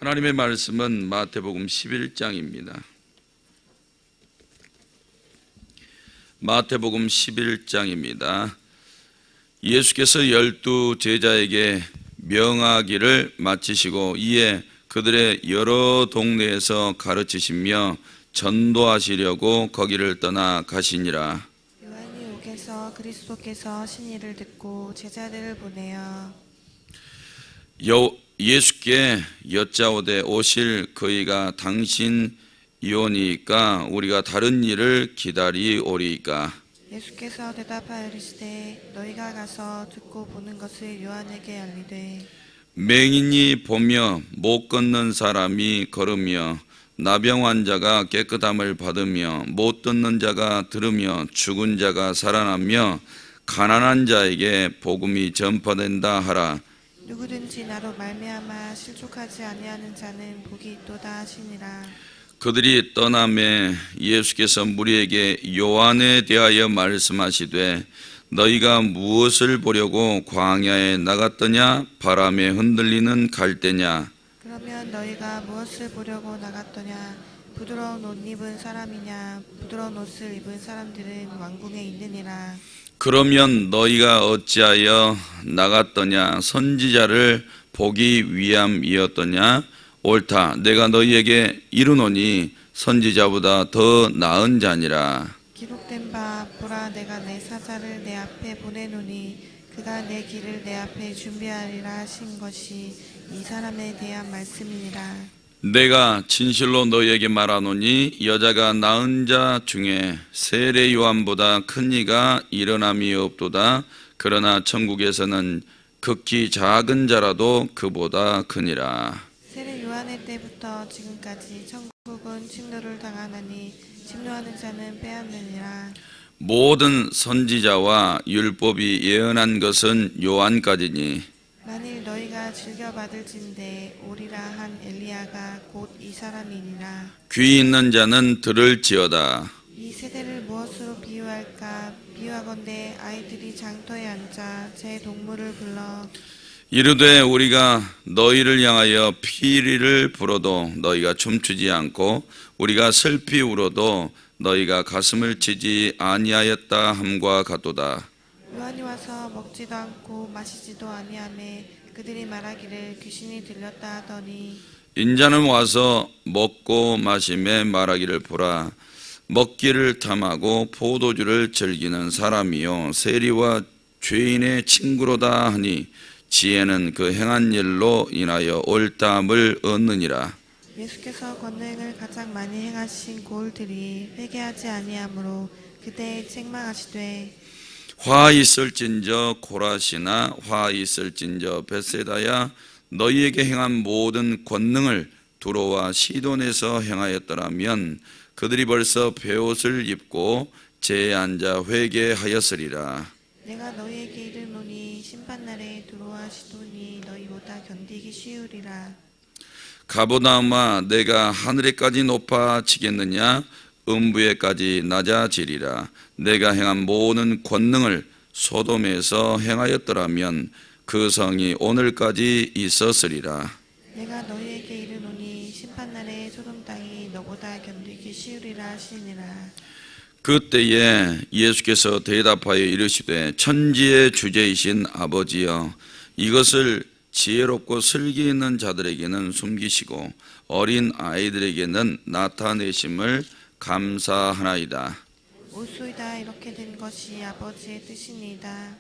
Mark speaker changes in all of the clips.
Speaker 1: 하나님의 말씀은 마태복음 11장입니다. 마태복음 11장입니다. 예수께서 12 제자에게 명하기를 마치시고 이에 그들의 여러 동네에서 가르치시며 전도하시려고 거기를 떠나 가시니라.
Speaker 2: 요한이 옥에서 그리스도께서 신이를 듣고 제자들을 보내어
Speaker 1: 예수께 여짜오되 오실 그이가 당신이오니까 우리가 다른 일을 기다리오리이까.
Speaker 2: 예수께서 대답하여 이르시되 너희가 가서 듣고 보는 것을 요한에게 알리되
Speaker 1: 맹인이 보며 못 걷는 사람이 걸으며 나병 환자가 깨끗함을 받으며 못 듣는 자가 들으며 죽은 자가 살아나며 가난한 자에게 복음이 전파된다 하라.
Speaker 2: 누구든지 나로 말미암아 실족하지 아니하는 자는 복이 있도다 하시니라.
Speaker 1: 그들이 떠나매 예수께서 무리에게 요한에 대하여 말씀하시되 너희가 무엇을 보려고 광야에 나갔더냐? 바람에 흔들리는 갈대냐?
Speaker 2: 그러면 너희가 무엇을 보려고 나갔더냐? 부드러운 옷 입은 사람이냐? 부드러운 옷을 입은 사람들은 왕궁에 있느니라.
Speaker 1: 그러면 너희가 어찌하여 나갔더냐? 선지자를 보기 위함이었더냐? 옳다. 내가 너희에게 이르노니 선지자보다 더 나은 자니라.
Speaker 2: 기록된 바 보라 내가 내 사자를 내 앞에 보내노니 그가 내 길을 내 앞에 준비하리라 하신 것이 이 사람에 대한 말씀이니라.
Speaker 1: 내가 진실로 너희에게 말하노니 여자가 낳은 자 중에 세례 요한보다 큰 이가 일어남이 없도다. 그러나 천국에서는 극히 작은 자라도 그보다 크니라.
Speaker 2: 세례 요한의 때부터 지금까지 천국은 침노를 당하나니 침노하는 자는 빼앗느니라.
Speaker 1: 모든 선지자와 율법이 예언한 것은 요한까지니
Speaker 2: 만일 너희가 즐겨 받을진대 오리라 한 엘리야가 곧 이 사람이니라.
Speaker 1: 귀 있는 자는 들을지어다.
Speaker 2: 이 세대를 무엇으로 비유할까? 비유하건대 아이들이 장터에 앉아 제 동물을 불러
Speaker 1: 이르되 우리가 너희를 향하여 피리를 불어도 너희가 춤추지 않고 우리가 슬피 울어도 너희가 가슴을 치지 아니하였다 함과 같도다.
Speaker 2: 요한이 와서 먹지도 않고 마시지도 아니하매 그들이 말하기를 귀신이 들렸다 하더니
Speaker 1: 인자는 와서 먹고 마심에 말하기를 보라. 먹기를 탐하고 포도주를 즐기는 사람이요 세리와 죄인의 친구로다 하니 지혜는 그 행한 일로 인하여 옳다함을 얻느니라.
Speaker 2: 예수께서 권능을 가장 많이 행하신 고을들이 회개하지 아니하므로 그때에 책망하시되
Speaker 1: 화 있을진저 고라시나 화 있을진저 벳세다야 너희에게 행한 모든 권능을 두로와 시돈에서 행하였더라면 그들이 벌써 베옷을 입고 제에 앉아 회개하였으리라.
Speaker 2: 내가 너희에게 이르노니 심판날에 두로와 시돈이 너희보다 견디기 쉬우리라.
Speaker 1: 가버나움아 내가 하늘에까지 높아지겠느냐? 음부에까지 낮아지리라. 내가 행한 모든 권능을 소돔에서 행하였더라면 그 성이 오늘까지 있었으리라.
Speaker 2: 내가 너희에게 이르노니 심판날에 소돔 땅이 너보다 견디기 쉬우리라 하시니라.
Speaker 1: 그때에 예수께서 대답하여 이르시되 천지의 주제이신 아버지여 이것을 지혜롭고 슬기 있는 자들에게는 숨기시고 어린 아이들에게는 나타내심을 감사하나이다.
Speaker 2: 옳소이다. 이렇게 된 것이 아버지의 뜻이니이다.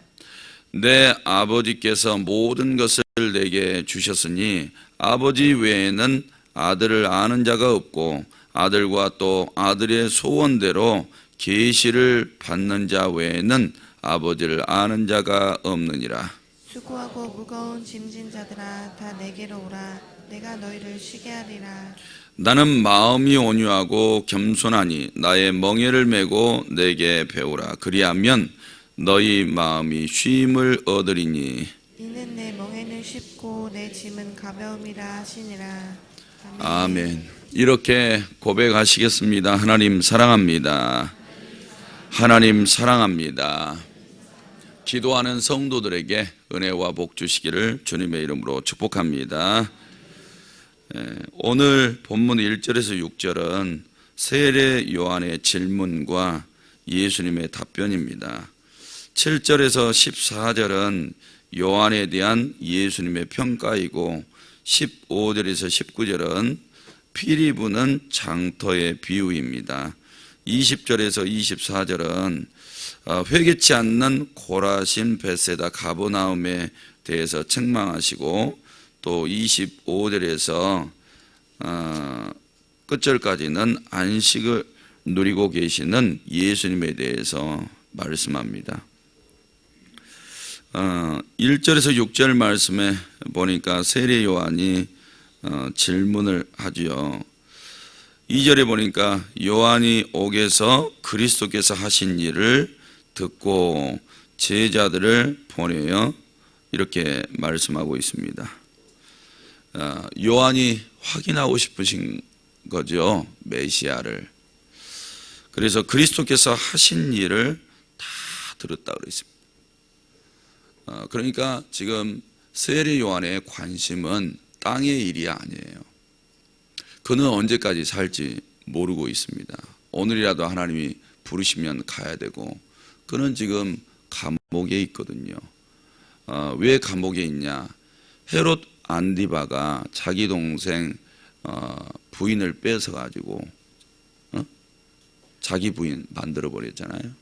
Speaker 1: 내 아버지께서 모든 것을 내게 주셨으니 아버지 외에는 아들을 아는 자가 없고 아들과 또 아들의 소원대로 계시를 받는 자 외에는 아버지를 아는 자가 없느니라.
Speaker 2: 수고하고 무거운 짐진 자들아 다 내게로 오라. 내가 너희를 쉬게 하리라.
Speaker 1: 나는 마음이 온유하고 겸손하니 나의 멍에를 메고 내게 배우라. 그리하면 너희 마음이 쉼을 얻으리니.
Speaker 2: 이는 내 멍에는 쉽고 내 짐은 가벼움이라 하시니라.
Speaker 1: 아멘. 이렇게 고백하시겠습니다. 하나님 사랑합니다. 하나님 사랑합니다. 기도하는 성도들에게 은혜와 복 주시기를 주님의 이름으로 축복합니다. 오늘 본문 1절에서 6절은 세례 요한의 질문과 예수님의 답변입니다. 7절에서 14절은 요한에 대한 예수님의 평가이고 15절에서 19절은 피리 부는 장터의 비유입니다. 20절에서 24절은 회개치 않는 고라신 베세다 가버나움에 대해서 책망하시고 또 25절에서 끝절까지는 안식을 누리고 계시는 예수님에 대해서 말씀합니다. 1절에서 6절 말씀에 보니까 세례 요한이 질문을 하지요. 2절에 보니까 요한이 옥에서 그리스도께서 하신 일을 듣고 제자들을 보내어 이렇게 말씀하고 있습니다. 요한이 확인하고 싶으신 거죠, 메시아를. 그래서 그리스도께서 하신 일을 다 들었다고 그랬습니다. 그러니까 지금 세례 요한의 관심은 땅의 일이 아니에요. 그는 언제까지 살지 모르고 있습니다. 오늘이라도 하나님이 부르시면 가야 되고, 그는 지금 감옥에 있거든요. 왜 감옥에 있냐? 헤롯 안디바가 자기 동생 부인을 뺏어가지고 자기 부인 만들어 버렸잖아요.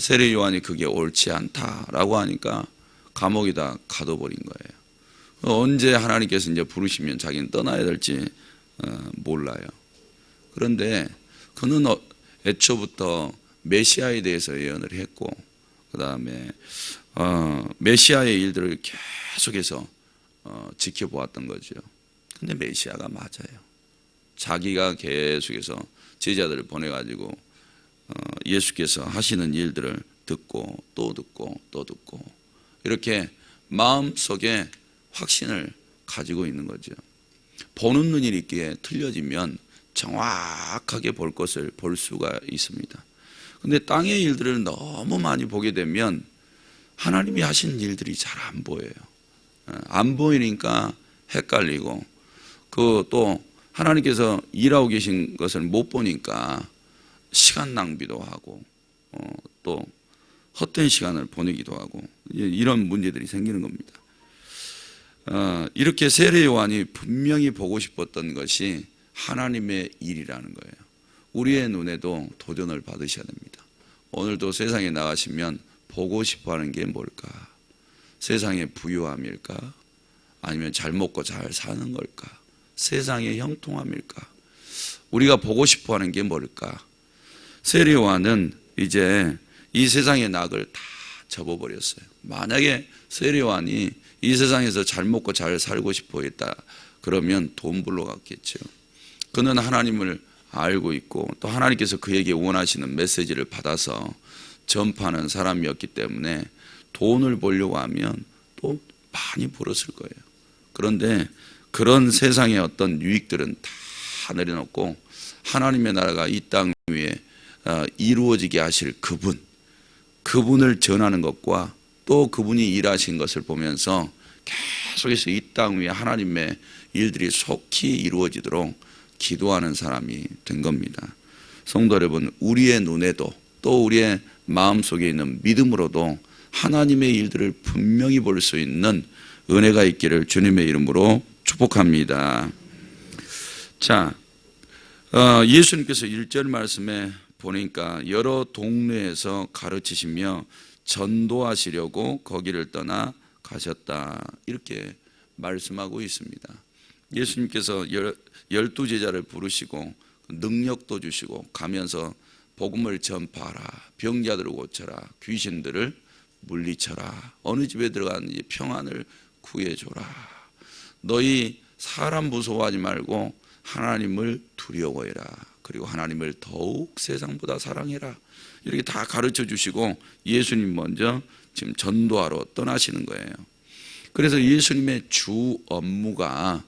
Speaker 1: 세례 요한이 그게 옳지 않다라고 하니까 감옥에다 가둬버린 거예요. 언제 하나님께서 이제 부르시면 자기는 떠나야 될지 몰라요. 그런데 그는 애초부터 메시아에 대해서 예언을 했고, 그 다음에 메시아의 일들을 계속해서 지켜보았던 거죠. 근데 메시아가 맞아요. 자기가 계속해서 제자들을 보내가지고 예수께서 하시는 일들을 듣고 또 듣고 또 듣고 이렇게 마음속에 확신을 가지고 있는 거죠. 보는 눈이 있기에 틀려지면 정확하게 볼 것을 볼 수가 있습니다. 근데 땅의 일들을 너무 많이 보게 되면 하나님이 하신 일들이 잘 안 보여요. 안 보이니까 헷갈리고, 그 또 하나님께서 일하고 계신 것을 못 보니까 시간 낭비도 하고 또 헛된 시간을 보내기도 하고 이런 문제들이 생기는 겁니다. 이렇게 세례 요한이 분명히 보고 싶었던 것이 하나님의 일이라는 거예요. 우리의 눈에도 도전을 받으셔야 됩니다. 오늘도 세상에 나가시면 보고 싶어하는 게 뭘까? 세상의 부유함일까? 아니면 잘 먹고 잘 사는 걸까? 세상의 형통함일까? 우리가 보고 싶어하는 게 뭘까? 세례 요한은 이제 이 세상의 낙을 다 접어버렸어요. 만약에 세례 요한이 이 세상에서 잘 먹고 잘 살고 싶어 했다 그러면 돈 벌러 갔겠죠. 그는 하나님을 알고 있고 또 하나님께서 그에게 원하시는 메시지를 받아서 전파하는 사람이었기 때문에 돈을 벌려고 하면 또 많이 벌었을 거예요. 그런데 그런 세상의 어떤 유익들은 다 내려놓고 하나님의 나라가 이 땅 위에 이루어지게 하실 그분을 전하는 것과 또 그분이 일하신 것을 보면서 계속해서 이 땅 위에 하나님의 일들이 속히 이루어지도록 기도하는 사람이 된 겁니다. 성도 여러분, 우리의 눈에도 또 우리의 마음속에 있는 믿음으로도 하나님의 일들을 분명히 볼 수 있는 은혜가 있기를 주님의 이름으로 축복합니다. 자, 예수님께서 1절 말씀에 보니까 여러 동네에서 가르치시며 전도하시려고 거기를 떠나 가셨다, 이렇게 말씀하고 있습니다. 예수님께서 12제자를 부르시고 능력도 주시고 가면서 복음을 전파하라, 병자들을 고쳐라, 귀신들을 물리쳐라, 어느 집에 들어가는 평안을 구해줘라, 너희 사람 무서워하지 말고 하나님을 두려워해라, 그리고 하나님을 더욱 세상보다 사랑해라, 이렇게 다 가르쳐 주시고 예수님 먼저 지금 전도하러 떠나시는 거예요. 그래서 예수님의 주 업무가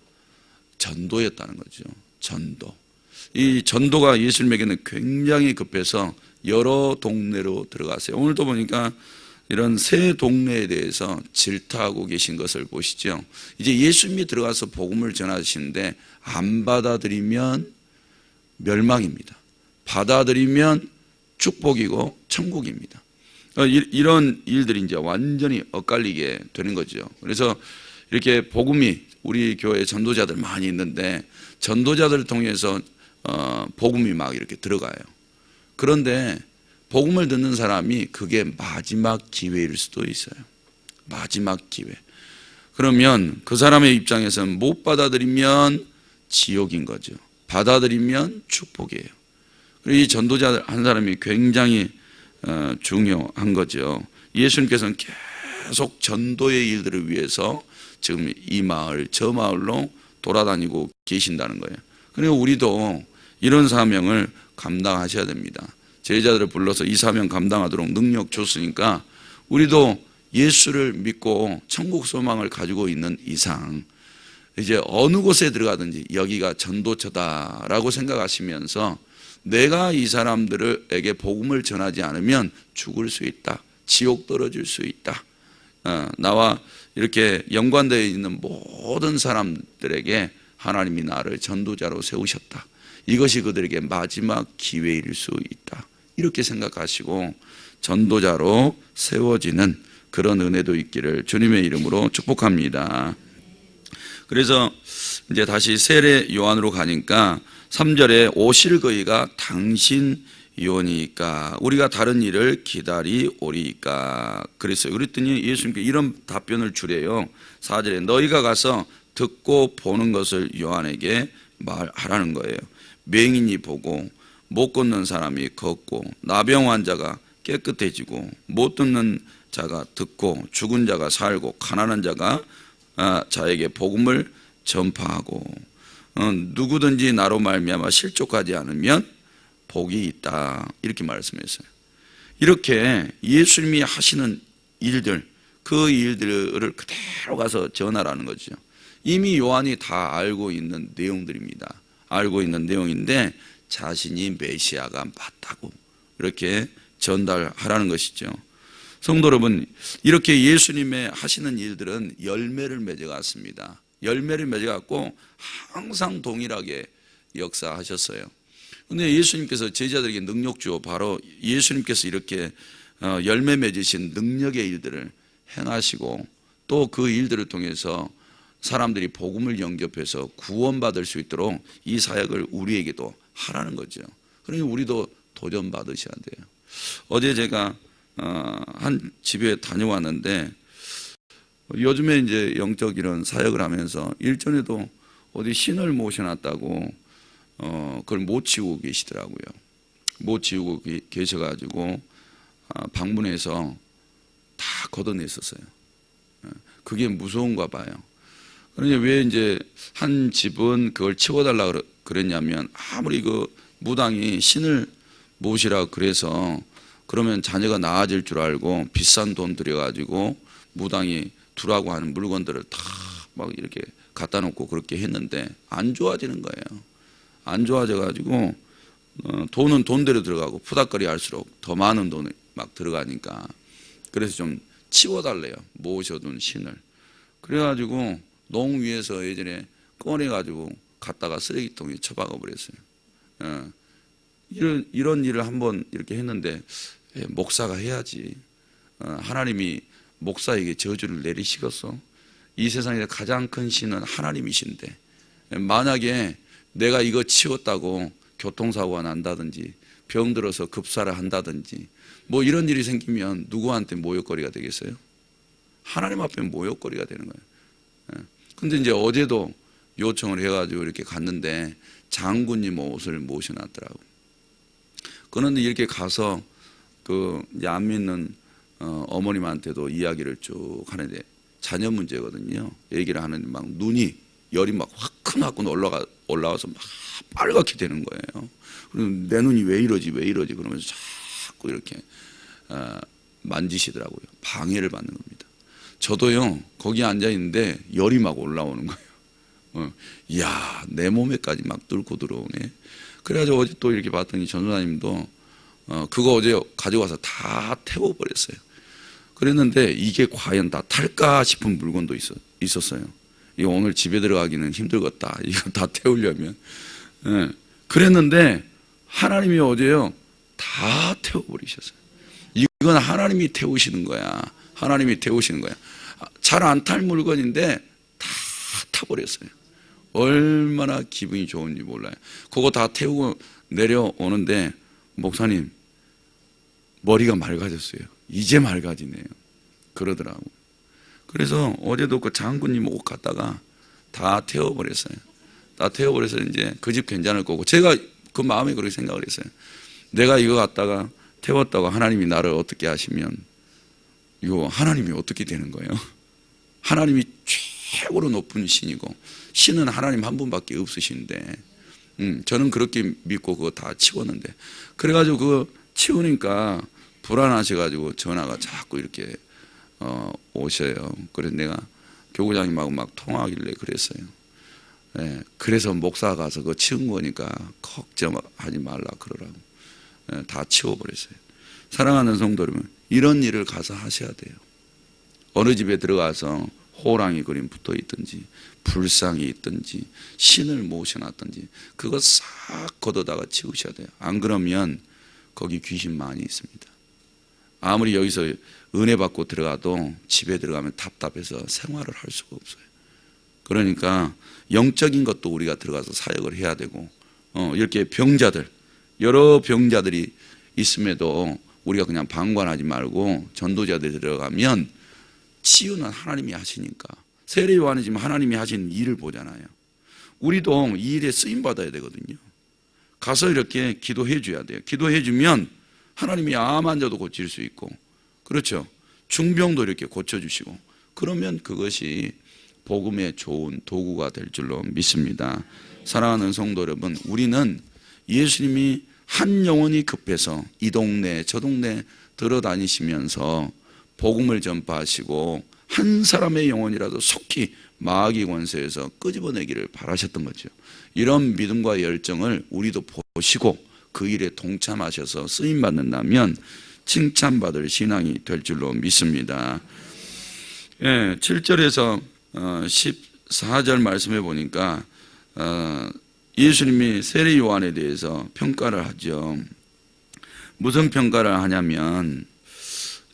Speaker 1: 전도였다는 거죠. 전도. 이 전도가 예수님에게는 굉장히 급해서 여러 동네로 들어갔어요. 오늘도 보니까 이런 새 동네에 대해서 질타하고 계신 것을 보시죠. 이제 예수님이 들어가서 복음을 전하시는데 안 받아들이면 멸망입니다. 받아들이면 축복이고 천국입니다. 이런 일들이 이제 완전히 엇갈리게 되는 거죠. 그래서 이렇게 복음이 우리 교회에 전도자들 많이 있는데 전도자들을 통해서 복음이 막 이렇게 들어가요. 그런데 복음을 듣는 사람이 그게 마지막 기회일 수도 있어요. 마지막 기회. 그러면 그 사람의 입장에서는 못 받아들이면 지옥인 거죠. 받아들이면 축복이에요. 그리고 이 전도자 한 사람이 굉장히 중요한 거죠. 예수님께서는 계속 전도의 일들을 위해서 지금 이 마을 저 마을로 돌아다니고 계신다는 거예요. 그리고 우리도 이런 사명을 감당하셔야 됩니다. 제자들을 불러서 이 사명 감당하도록 능력 줬으니까 우리도 예수를 믿고 천국 소망을 가지고 있는 이상 이제 어느 곳에 들어가든지 여기가 전도처다라고 생각하시면서 내가 이 사람들에게 복음을 전하지 않으면 죽을 수 있다. 지옥 떨어질 수 있다. 나와 이렇게 연관되어 있는 모든 사람들에게 하나님이 나를 전도자로 세우셨다. 이것이 그들에게 마지막 기회일 수 있다. 이렇게 생각하시고 전도자로 세워지는 그런 은혜도 있기를 주님의 이름으로 축복합니다. 그래서 이제 다시 세례 요한으로 가니까 3절에 오실 그이가 당신 요니까 우리가 다른 일을 기다리오리까 그랬어요. 그랬더니 예수님께 이런 답변을 주래요. 4절에 너희가 가서 듣고 보는 것을 요한에게 말하라는 거예요. 맹인이 보고 못 걷는 사람이 걷고 나병 환자가 깨끗해지고 못 듣는 자가 듣고 죽은 자가 살고 가난한 자가 자에게 복음을 전파하고 누구든지 나로 말미암아 실족하지 않으면 복이 있다 이렇게 말씀했어요. 이렇게 예수님이 하시는 일들 그 일들을 그대로 가서 전하라는 거죠. 이미 요한이 다 알고 있는 내용들입니다. 알고 있는 내용인데 자신이 메시아가 맞다고 이렇게 전달하라는 것이죠. 성도 여러분, 이렇게 예수님의 하시는 일들은 열매를 맺어갔습니다. 열매를 맺어갖고 항상 동일하게 역사하셨어요. 그런데 예수님께서 제자들에게 능력 주어 바로 예수님께서 이렇게 열매 맺으신 능력의 일들을 행하시고 또 그 일들을 통해서 사람들이 복음을 영접해서 구원받을 수 있도록 이 사역을 우리에게도 하라는 거죠. 그러니 우리도 도전받으셔야 돼요. 어제 제가 한 집에 다녀왔는데 요즘에 이제 영적 이런 사역을 하면서 일전에도 어디 신을 모셔놨다고 그걸 못 치우고 계시더라고요. 못 치우고 계셔가지고 방문해서 다 걷어냈었어요. 그게 무서운가 봐요. 그러니 왜 이제 한 집은 그걸 치워달라 그랬냐면 아무리 그 무당이 신을 모시라 그래서 그러면 자녀가 나아질 줄 알고 비싼 돈 들여가지고 무당이 두라고 하는 물건들을 다 막 이렇게 갖다 놓고 그렇게 했는데 안 좋아지는 거예요. 안 좋아져가지고 돈은 돈대로 들어가고 푸닥거리 할수록 더 많은 돈이 막 들어가니까 그래서 좀 치워달래요. 모셔둔 신을. 그래가지고 농 위에서 예전에 꺼내가지고 갖다가 쓰레기통에 처박아 버렸어요. 이런 일을 한번 이렇게 했는데 목사가 해야지. 하나님이 목사에게 저주를 내리시겠어? 이 세상에 가장 큰 신은 하나님이신데 만약에 내가 이거 치웠다고 교통사고가 난다든지 병들어서 급사를 한다든지 뭐 이런 일이 생기면 누구한테 모욕거리가 되겠어요? 하나님 앞에 모욕거리가 되는 거예요. 근데 이제 어제도 요청을 해가지고 이렇게 갔는데 장군님 옷을 모셔놨더라고. 그런데 이렇게 가서 그 안 믿는 어머님한테도 이야기를 쭉 하는데 자녀 문제거든요. 얘기를 하는데 막 눈이 열이 막 화끈화끈 올라와서 막 빨갛게 되는 거예요. 그리고 내 눈이 왜 이러지 그러면서 자꾸 이렇게 만지시더라고요. 방해를 받는 겁니다. 저도요 거기 앉아 있는데 열이 막 올라오는 거예요. 이야 내 몸에까지 막 뚫고 들어오네. 그래가지고 어제 또 이렇게 봤더니 전도사님도 그거 어제 가져와서 다 태워버렸어요. 그랬는데 이게 과연 다 탈까 싶은 물건도 있었어요. 이거 오늘 집에 들어가기는 힘들겠다. 이거 다 태우려면. 예. 그랬는데 하나님이 어제요 다 태워버리셨어요. 이건 하나님이 태우시는 거야. 하나님이 태우시는 거야. 잘 안 탈 물건인데 다 타버렸어요. 얼마나 기분이 좋은지 몰라요. 그거 다 태우고 내려오는데 목사님 머리가 맑아졌어요. 이제 맑아지네요. 그러더라고요. 그래서 어제도 그 장군님 옷 갖다가 다 태워버렸어요. 다 태워버려서 이제 그 집 괜찮을 거고, 제가 그 마음에 그렇게 생각을 했어요. 내가 이거 갖다가 태웠다고 하나님이 나를 어떻게 하시면 이거 하나님이 어떻게 되는 거예요? 하나님이 최고로 높은 신이고, 신은 하나님 한 분밖에 없으신데, 저는 그렇게 믿고 그거 다 치웠는데, 그래가지고 그거 치우니까 불안하셔가지고 전화가 자꾸 이렇게 오셔요. 그래서 내가 교구장님하고 막 통화하길래 그랬어요. 예, 그래서 목사 가서 그거 치운 거니까 걱정하지 말라 그러라고. 예, 다 치워버렸어요. 사랑하는 성도 여러분, 이런 일을 가서 하셔야 돼요. 어느 집에 들어가서 호랑이 그림 붙어 있든지 불상이 있든지 신을 모셔놨든지 그거 싹 걷어다가 치우셔야 돼요. 안 그러면 거기 귀신 많이 있습니다. 아무리 여기서 은혜 받고 들어가도 집에 들어가면 답답해서 생활을 할 수가 없어요. 그러니까 영적인 것도 우리가 들어가서 사역을 해야 되고, 이렇게 병자들, 여러 병자들이 있음에도 우리가 그냥 방관하지 말고 전도자들이 들어가면 치유는 하나님이 하시니까. 세례 요한이 지금 하나님이 하신 일을 보잖아요. 우리도 이 일에 쓰임 받아야 되거든요. 가서 이렇게 기도해 줘야 돼요. 기도해 주면 하나님이 암 환자도 고칠 수 있고, 그렇죠, 중병도 이렇게 고쳐주시고, 그러면 그것이 복음의 좋은 도구가 될 줄로 믿습니다. 사랑하는 성도 여러분, 우리는 예수님이 한 영혼이 급해서 이 동네 저 동네 들어다니시면서 복음을 전파하시고 한 사람의 영혼이라도 속히 마귀 권세에서 끄집어내기를 바라셨던 거죠. 이런 믿음과 열정을 우리도 보시고 그 일에 동참하셔서 쓰임 받는다면 칭찬받을 신앙이 될 줄로 믿습니다. 7절에서 14절 말씀해 보니까 예수님이 세례 요한에 대해서 평가를 하죠. 무슨 평가를 하냐면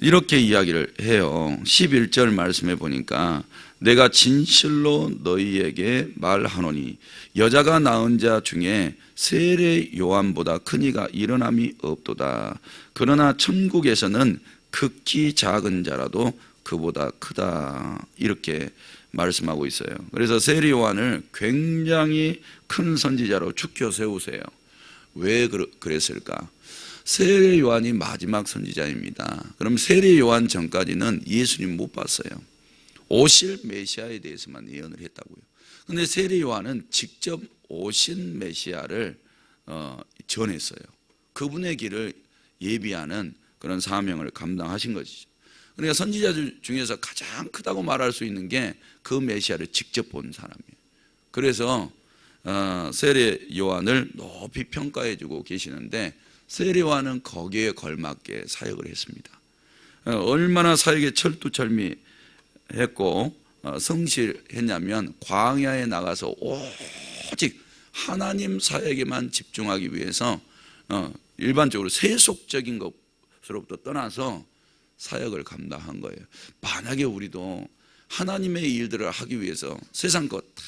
Speaker 1: 이렇게 이야기를 해요. 11절 말씀해 보니까 내가 진실로 너희에게 말하노니 여자가 낳은 자 중에 세례 요한보다 큰 이가 일어남이 없도다. 그러나 천국에서는 극히 작은 자라도 그보다 크다. 이렇게 말씀하고 있어요. 그래서 세례 요한을 굉장히 큰 선지자로 축켜 세우세요. 왜 그랬을까? 세례 요한이 마지막 선지자입니다. 그럼 세례 요한 전까지는 예수님 못 봤어요. 오실 메시아에 대해서만 예언을 했다고요. 그런데 세례 요한은 직접 오신 메시아를 전했어요. 그분의 길을 예비하는 그런 사명을 감당하신 것이죠. 그러니까 선지자 중에서 가장 크다고 말할 수 있는 게 그 메시아를 직접 본 사람이에요. 그래서 세례 요한을 높이 평가해 주고 계시는데, 세례 요한은 거기에 걸맞게 사역을 했습니다. 얼마나 사역에 철두철미했고 성실했냐면 광야에 나가서 오직 하나님 사역에만 집중하기 위해서 일반적으로 세속적인 것으로부터 떠나서 사역을 감당한 거예요. 만약에 우리도 하나님의 일들을 하기 위해서 세상 것 다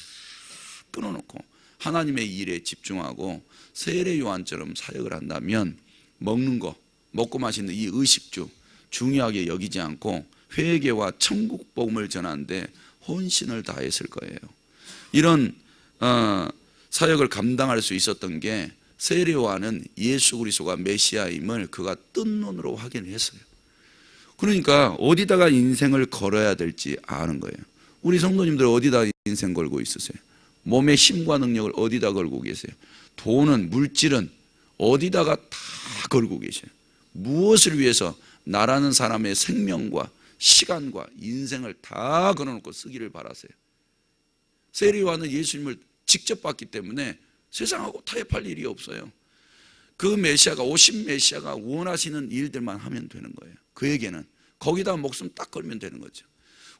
Speaker 1: 끊어놓고 하나님의 일에 집중하고 세례 요한처럼 사역을 한다면 먹는 거, 먹고 마시는 이 의식주 중요하게 여기지 않고 회개와 천국 복음을 전하는데 혼신을 다했을 거예요. 이런 사역을 감당할 수 있었던 게 세례 요한은 예수 그리스도가 메시아임을 그가 뜬 눈으로 확인했어요. 그러니까 어디다가 인생을 걸어야 될지 아는 거예요. 우리 성도님들 어디다 인생 걸고 있으세요? 몸의 힘과 능력을 어디다 걸고 계세요? 돈은, 물질은 어디다가 다 걸고 계세요? 무엇을 위해서? 나라는 사람의 생명과 시간과 인생을 다 걸어놓고 쓰기를 바라세요. 세례 요한은 예수님을 직접 봤기 때문에 세상하고 타협할 일이 없어요. 그 메시아가, 오신 메시아가 원하시는 일들만 하면 되는 거예요. 그에게는 거기다 목숨 딱 걸면 되는 거죠.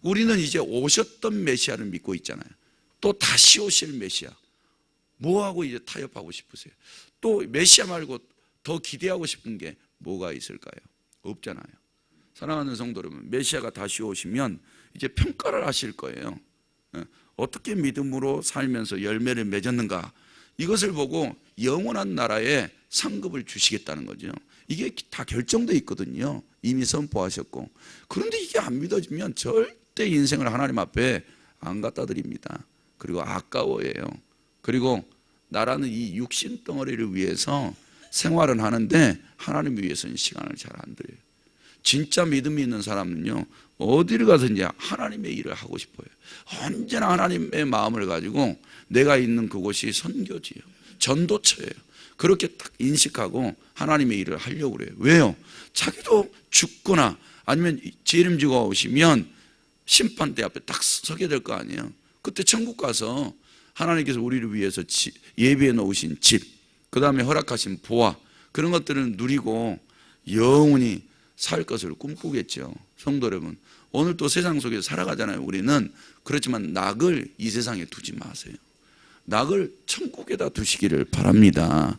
Speaker 1: 우리는 이제 오셨던 메시아를 믿고 있잖아요. 또 다시 오실 메시아, 뭐하고 이제 타협하고 싶으세요? 또 메시아 말고 더 기대하고 싶은 게 뭐가 있을까요? 없잖아요. 사랑하는 성도 여러분, 메시아가 다시 오시면 이제 평가를 하실 거예요. 어떻게 믿음으로 살면서 열매를 맺었는가, 이것을 보고 영원한 나라에 상급을 주시겠다는 거죠. 이게 다 결정되어 있거든요. 이미 선포하셨고. 그런데 이게 안 믿어지면 절대 인생을 하나님 앞에 안 갖다 드립니다. 그리고 아까워해요. 그리고 나라는 이 육신 덩어리를 위해서 생활은 하는데 하나님을 위해서는 시간을 잘 안 들여요. 진짜 믿음이 있는 사람은요, 어디를 가든지 하나님의 일을 하고 싶어요. 언제나 하나님의 마음을 가지고 내가 있는 그곳이 선교지예요, 전도처예요. 그렇게 딱 인식하고 하나님의 일을 하려고 그래요. 왜요? 자기도 죽거나 아니면 재림주가 오시면 심판대 앞에 딱 서게 될 거 아니에요. 그때 천국 가서 하나님께서 우리를 위해서 예비해 놓으신 집, 그 다음에 허락하신 보화, 그런 것들을 누리고 영원히 살 것을 꿈꾸겠죠. 성도 여러분, 오늘 또 세상 속에서 살아가잖아요. 우리는. 그렇지만 낙을 이 세상에 두지 마세요. 낙을 천국에다 두시기를 바랍니다.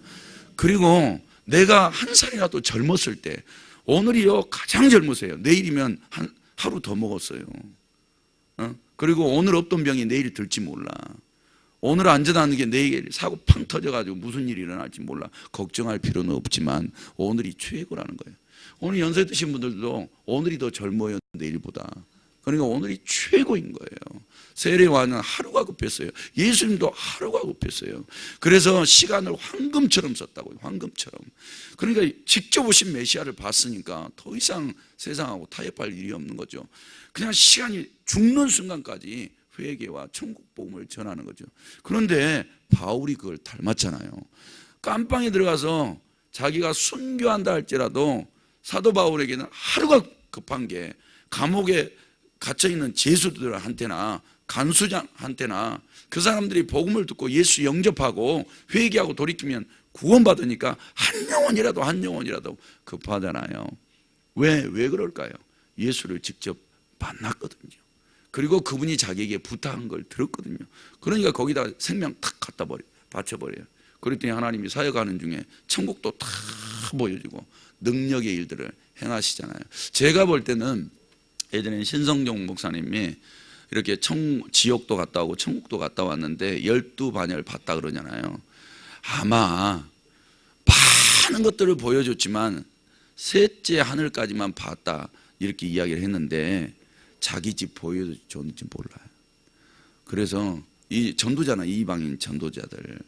Speaker 1: 그리고 내가 한 살이라도 젊었을 때, 오늘이요 가장 젊으세요. 내일이면 하루 더 먹었어요. 그리고 오늘 없던 병이 내일 들지 몰라. 오늘 안전한 게 내일 사고 팡 터져가지고 무슨 일이 일어날지 몰라. 걱정할 필요는 없지만 오늘이 최고라는 거예요. 오늘 연세 드신 분들도 오늘이 더 젊어요, 내일보다. 그러니까 오늘이 최고인 거예요. 세례요한은 하루가 급했어요. 예수님도 하루가 급했어요. 그래서 시간을 황금처럼 썼다고요. 황금처럼. 그러니까 직접 오신 메시아를 봤으니까 더 이상 세상하고 타협할 일이 없는 거죠. 그냥 시간이 죽는 순간까지 회개와 천국 복음을 전하는 거죠. 그런데 바울이 그걸 닮았잖아요. 깜빵에 들어가서 자기가 순교한다 할지라도 사도 바울에게는 하루가 급한 게, 감옥에 갇혀있는 제수들한테나 간수장한테나 그 사람들이 복음을 듣고 예수 영접하고 회개하고 돌이키면 구원받으니까 한 영혼이라도 급하잖아요. 왜 그럴까요? 예수를 직접 만났거든요. 그리고 그분이 자기에게 부탁한 걸 들었거든요. 그러니까 거기다 생명 탁 갖다 바쳐버려요. 그랬더니 하나님이 사역하는 중에 천국도 다 보여주고 능력의 일들을 행하시잖아요. 제가 볼 때는 예전에 신성종 목사님이 이렇게 지옥도 갔다 오고 천국도 갔다 왔는데 12반열 봤다 그러잖아요. 아마 많은 것들을 보여줬지만 셋째 하늘까지만 봤다 이렇게 이야기를 했는데 자기 집 보여줬는지 몰라요. 그래서 이 전도자나 이방인 전도자들,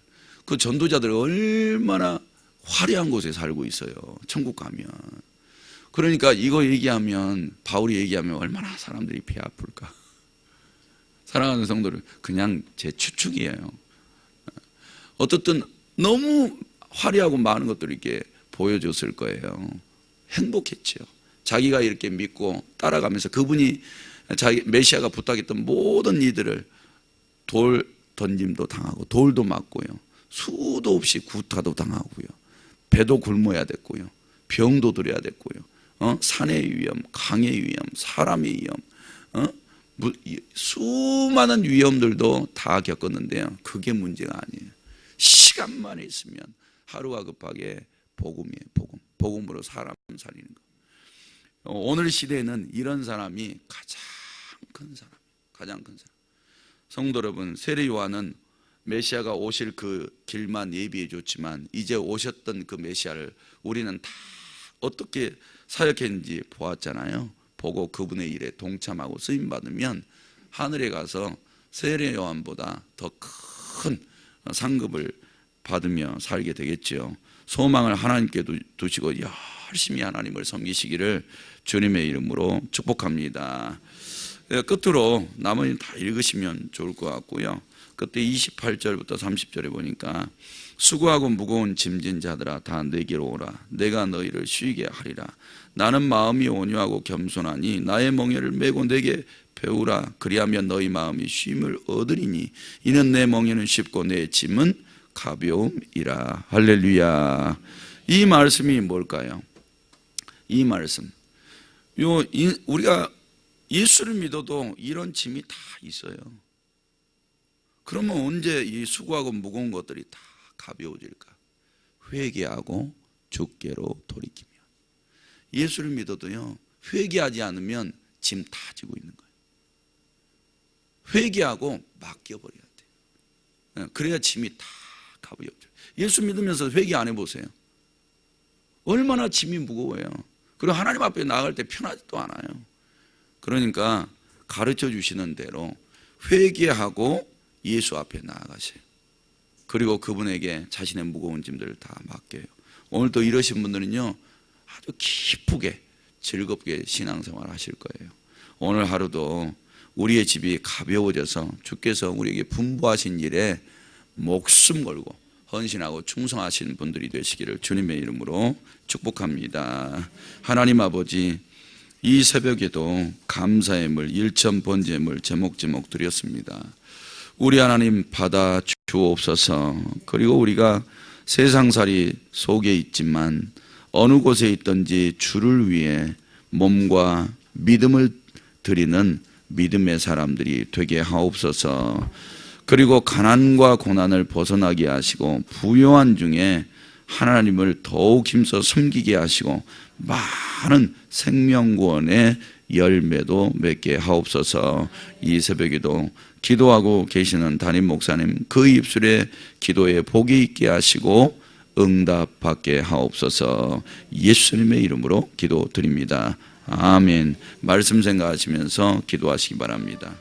Speaker 1: 그 전도자들 얼마나 화려한 곳에 살고 있어요, 천국 가면. 그러니까 이거 얘기하면, 바울이 얘기하면 얼마나 사람들이 배 아플까. 사랑하는 성도들, 그냥 제 추측이에요. 어떻든 너무 화려하고 많은 것들을 이렇게 보여줬을 거예요. 행복했죠. 자기가 이렇게 믿고 따라가면서 그분이 자기 메시아가 부탁했던 모든 이들을, 돌 던짐도 당하고 돌도 맞고요, 수도 없이 구타도 당하고요, 배도 굶어야 됐고요, 병도 들여야 됐고요, 산의 위험, 강의 위험, 사람의 위험, 수많은 위험들도 다 겪었는데요, 그게 문제가 아니에요. 시간만 있으면 하루가 급하게 복음이에요. 복음으로 사람 살리는 거. 오늘 시대에는 이런 사람이 가장 큰 사람. 성도 여러분, 세례 요한은 메시아가 오실 그 길만 예비해 줬지만 이제 오셨던 그 메시아를 우리는 다 어떻게 사역했는지 보았잖아요. 보고 그분의 일에 동참하고 쓰임 받으면 하늘에 가서 세례 요한보다 더 큰 상급을 받으며 살게 되겠죠. 소망을 하나님께 두시고 열심히 하나님을 섬기시기를 주님의 이름으로 축복합니다. 끝으로 나머지는 다 읽으시면 좋을 것 같고요. 그때 28절부터 30절에 보니까 수고하고 무거운 짐진 자들아 다 내게로 오라. 내가 너희를 쉬게 하리라. 나는 마음이 온유하고 겸손하니 나의 멍에를 메고 내게 배우라. 그리하면 너희 마음이 쉼을 얻으리니 이는 내 멍에는 쉽고 내 짐은 가벼움이라. 할렐루야. 이 말씀이 뭘까요? 이 말씀, 우리가 예수를 믿어도 이런 짐이 다 있어요. 그러면 언제 이 수고하고 무거운 것들이 다 가벼워질까? 회개하고 주께로 돌이키며. 예수를 믿어도요, 회개하지 않으면 짐 다 지고 있는 거예요. 회개하고 맡겨버려야 돼요. 그래야 짐이 다 가벼워져요. 예수 믿으면서 회개 안 해보세요. 얼마나 짐이 무거워요. 그리고 하나님 앞에 나갈 때 편하지도 않아요. 그러니까 가르쳐 주시는 대로 회개하고 예수 앞에 나아가세요. 그리고 그분에게 자신의 무거운 짐들을 다 맡겨요. 오늘 또 이러신 분들은요, 아주 기쁘게 즐겁게 신앙생활 하실 거예요. 오늘 하루도 우리의 집이 가벼워져서 주께서 우리에게 분부하신 일에 목숨 걸고 헌신하고 충성하신 분들이 되시기를 주님의 이름으로 축복합니다. 하나님 아버지, 이 새벽에도 감사의 물, 일천 번제의 물 제목 드렸습니다. 우리 하나님 받아 주옵소서. 그리고 우리가 세상살이 속에 있지만 어느 곳에 있든지 주를 위해 몸과 믿음을 드리는 믿음의 사람들이 되게 하옵소서. 그리고 가난과 고난을 벗어나게 하시고 부요한 중에 하나님을 더욱 힘써 섬기게 하시고 많은 생명구원의 열매도 맺게 하옵소서. 이 새벽에도 기도하고 계시는 담임 목사님 그 입술에 기도에 복이 있게 하시고 응답받게 하옵소서. 예수님의 이름으로 기도드립니다. 아멘. 말씀 생각하시면서 기도하시기 바랍니다.